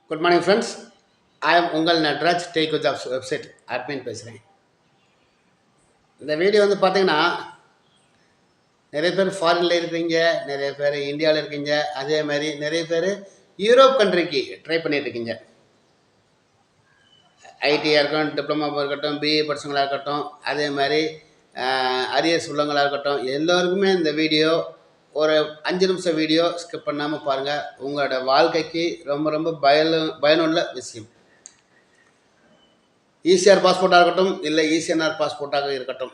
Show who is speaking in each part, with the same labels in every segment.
Speaker 1: Good morning friends. I am உங்கள் Natraj tech jobs website admin பேசுகிறேன். இந்த வீடியோ வந்து பார்த்தீங்கன்னா, நிறைய பேர் ஃபாரினில் இருக்கீங்க, நிறைய பேர் இந்தியாவில் இருக்கீங்க, அதே மாதிரி நிறைய பேர் யூரோப் கண்ட்ரிக்கு ட்ரை பண்ணிட்டு இருக்கீங்க. ஐடியாக இருக்கட்டும், டிப்ளமோவாக இருக்கட்டும், பிஏ படிச்சவங்களாக இருக்கட்டும், அதே மாதிரி அரியர்ஸ் உள்ளவங்களாக இருக்கட்டும், எல்லோருக்குமே இந்த வீடியோ ஒரு 5 நிமிஷம் வீடியோ ஸ்கிப் பண்ணாமல் பாருங்கள். உங்களோட வாழ்க்கைக்கு ரொம்ப ரொம்ப பயனுள்ள விஷயம். ஈசிஆர் பாஸ்போர்ட்டாக இருக்கட்டும், இல்லை இசிஎன்ஆர் பாஸ்போர்ட்டாக இருக்கட்டும்,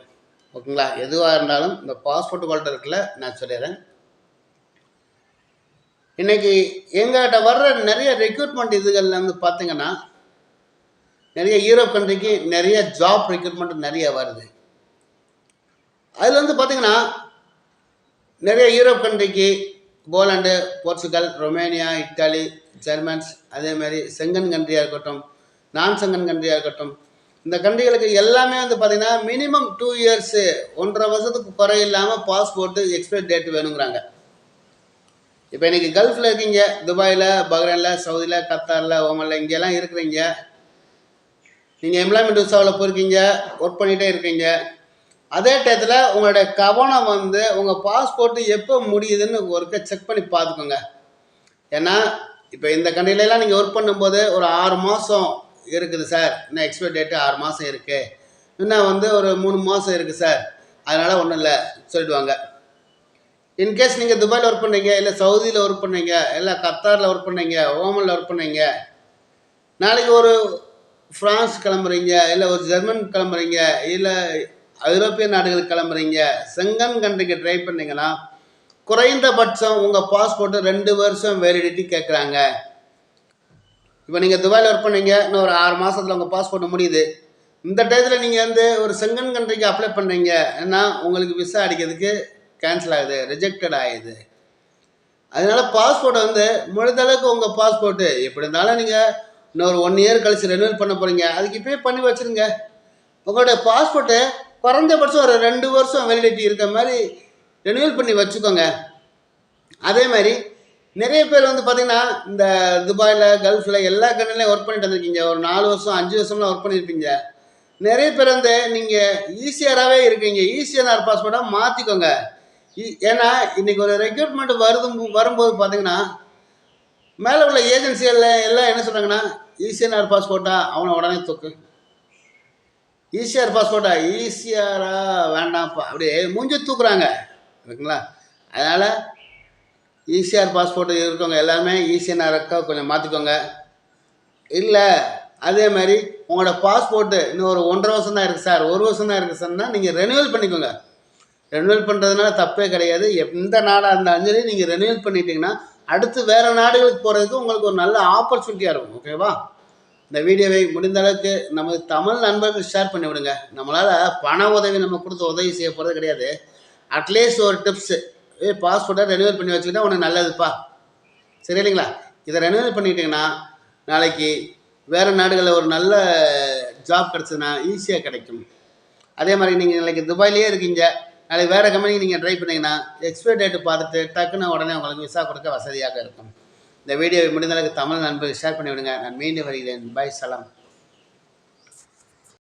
Speaker 1: ஓகேங்களா? எதுவாக இருந்தாலும் இந்த பாஸ்போர்ட் குவாலிட்டி இருக்குல்ல, நான் சொல்லிடுறேன். இன்றைக்கி எங்கள்கிட்ட வர்ற நிறைய ரெக்ரூட்மெண்ட் இதுகளில் வந்து பார்த்திங்கன்னா, நிறைய யூரோப் கண்ட்ரிக்கு நிறைய ஜாப் ரெக்ரூட்மெண்ட் நிறைய வருது. அதில் வந்து பார்த்திங்கன்னா, நிறைய யூரோப் கண்ட்ரிக்கு Poland, Portugal, Romania, Italy, Germans, அதேமாதிரி செங்கன் கண்ட்ரியாக இருக்கட்டும், நான் செங்கன் கண்ட்ரியாக இருக்கட்டும், இந்த கண்ட்ரிகளுக்கு எல்லாமே வந்து பார்த்திங்கன்னா மினிமம் 2 இயர்ஸு 1.5 வருஷத்துக்கு குறை இல்லாமல் பாஸ்போர்ட்டு எக்ஸ்பைரி டேட் வேணுங்கிறாங்க. இப்போ இன்றைக்கி கல்ஃபில் இருக்கீங்க, துபாயில், பஹ்ரைனில், சவுதியில், கத்தாரில், ஓமனில், இங்கெல்லாம் இருக்கிறீங்க. நீங்கள் எம்ப்ளாய்மெண்ட் விசாவில் போயிருக்கீங்க, ஒர்க் பண்ணிகிட்டே இருக்கீங்க. அதே டயத்தில் உங்களுடைய கவனம் வந்து உங்கள் பாஸ்போர்ட்டு எப்போ முடியுதுன்னு ஒருக்க செக் பண்ணி பார்த்துக்கோங்க. ஏன்னா இப்போ இந்த கண்ட்ரிலெலாம் நீங்கள் ஒர்க் பண்ணும்போது ஒரு 6 மாதம் இருக்குது சார், இன்னும் எக்ஸ்பைரி டேட்டு 6 மாதம் இருக்குது, இன்னும் வந்து ஒரு 3 மாதம் இருக்குது சார், அதனால் ஒன்றும் இல்லை சொல்லிடுவாங்க. இன்கேஸ் நீங்கள் துபாயில் ஒர்க் பண்ணீங்க, இல்லை சவுதியில் ஒர்க் பண்ணீங்க, இல்லை கத்தாரில் ஒர்க் பண்ணீங்க, ஓமனில் ஒர்க் பண்ணீங்க, நாளைக்கு ஒரு ஃப்ரான்ஸ் கிளம்புறீங்க, இல்லை ஒரு ஜெர்மன் கிளம்புறீங்க, இல்லை ஐரோப்பிய நாடுகளுக்கு கிளம்புறீங்க, செங்கன் கண்ட்ரிக்கு ட்ரை பண்ணிங்கன்னா குறைந்தபட்சம் உங்கள் பாஸ்போர்ட்டு 2 வருஷம் வேலிடிட்டி கேட்குறாங்க. இப்போ நீங்கள் துபாயில் ஒர்க் பண்ணீங்க, இன்னும் ஒரு 6 மாதத்தில் உங்கள் பாஸ்போர்ட் முடியுது. இந்த டயத்தில் நீங்கள் வந்து ஒரு செங்கன் கண்ட்ரிக்கு அப்ளை பண்ணுறீங்க, ஏன்னா உங்களுக்கு விசா அடிக்கிறதுக்கு கேன்சல் ஆகுது, ரிஜெக்டட் ஆகிடுது. அதனால் பாஸ்போர்ட்டை வந்து முடிந்தளவுக்கு உங்கள் பாஸ்போர்ட்டு எப்படி இருந்தாலும் நீங்கள் இன்னொரு 1 இயர் கழித்து ரெனியூவல் பண்ண போகிறீங்க, அதுக்கு இப்போயே பண்ணி வச்சுருங்க. உங்களுடைய பாஸ்போர்ட்டு குறைஞ்சபட்சம் ஒரு 2 வருஷம் வேலிடிட்டி இருக்கிற மாதிரி ரெனியூவல் பண்ணி வச்சுக்கோங்க. அதே மாதிரி நிறைய பேர் வந்து பார்த்திங்கன்னா இந்த துபாயில், கல்ஃபில் எல்லா கண்ட்ரிலையும் ஒர்க் பண்ணிட்டு வந்திருக்கீங்க. ஒரு 4 வருஷம் 5 வருஷம்லாம் ஒர்க் பண்ணியிருப்பீங்க. நிறைய பேர் வந்து நீங்கள் ஈஸியராகவே இருக்கீங்க, இசிஎன்ஆர் பாஸ்போர்ட்டாக மாற்றிக்கோங்க. ஏன்னா இன்றைக்கி ஒரு ரெக்ரூட்மெண்ட் வரும்போது பார்த்திங்கன்னா மேலே உள்ள ஏஜென்சிகளில் எல்லாம் என்ன சொல்கிறாங்கன்னா, இசிஎன்ஆர் பாஸ்போர்ட்டாக அவனை உடனே தூக்கு, ஈசிஆர் பாஸ்போர்ட்டா ஈஸியாரா வேண்டாம்ப்பா, அப்படியே மூஞ்சி தூக்குறாங்க, இருக்குங்களா? அதனால் ஈசிஆர் பாஸ்போர்ட்டு இருக்கவங்க எல்லாமே இசிஎன்ஆருக்கு கொஞ்சம் மாற்றிக்கோங்க. இல்லை அதே மாதிரி உங்களோட பாஸ்போர்ட்டு இன்னும் ஒரு 1.5 வருஷம் தான் இருக்குது சார், 1 வருஷம் தான் இருக்குது சார்னா நீங்கள் ரெனியூவல் பண்ணிக்கோங்க. ரெனியூவல் பண்ணுறதுனால தப்பே கிடையாது. எந்த நாடாக இருந்தாலும் நீங்கள் ரெனியூவல் பண்ணிட்டீங்கன்னா அடுத்து வேறு நாடுகளுக்கு போகிறதுக்கு உங்களுக்கு ஒரு நல்ல ஆப்பர்ச்சுனிட்டியாக இருக்கும். ஓகேவா? இந்த வீடியோவை முடிந்த அளவுக்கு நமது தமிழ் நண்பர்கள் ஷேர் பண்ணி விடுங்க. நம்மளால் பண உதவி நம்ம கொடுத்து உதவி செய்ய போகிறது கிடையாது. அட்லீஸ்ட் ஒரு டிப்ஸு, பாஸ்போர்ட்டை ரெனியூவல் பண்ணி வச்சுக்கிட்டா உனக்கு நல்லதுப்பா, சரி இல்லைங்களா? இதை ரெனியூவல் பண்ணிட்டீங்கன்னா நாளைக்கு வேறு நாடுகளில் ஒரு நல்ல ஜாப் கிடச்சதுன்னா ஈஸியாக கிடைக்கும். அதே மாதிரி நீங்கள் நாளைக்கு துபாயிலே இருக்கீங்க, நாளைக்கு வேறு கம்பெனிக்கு நீங்கள் ட்ரை பண்ணிங்கன்னா எக்ஸ்பைரி டேட்டு பார்த்துட்டு டக்குன்னு உடனே உங்களுக்கு விசா கொடுக்க வசதியாக இருக்கும். இந்த வீடியோவை முடிந்தளவுக்கு தமிழ் நண்பர்கள் ஷேர் பண்ணி விடுங்க. நான் மீண்டும் வருகிறேன். பை, சலாம்.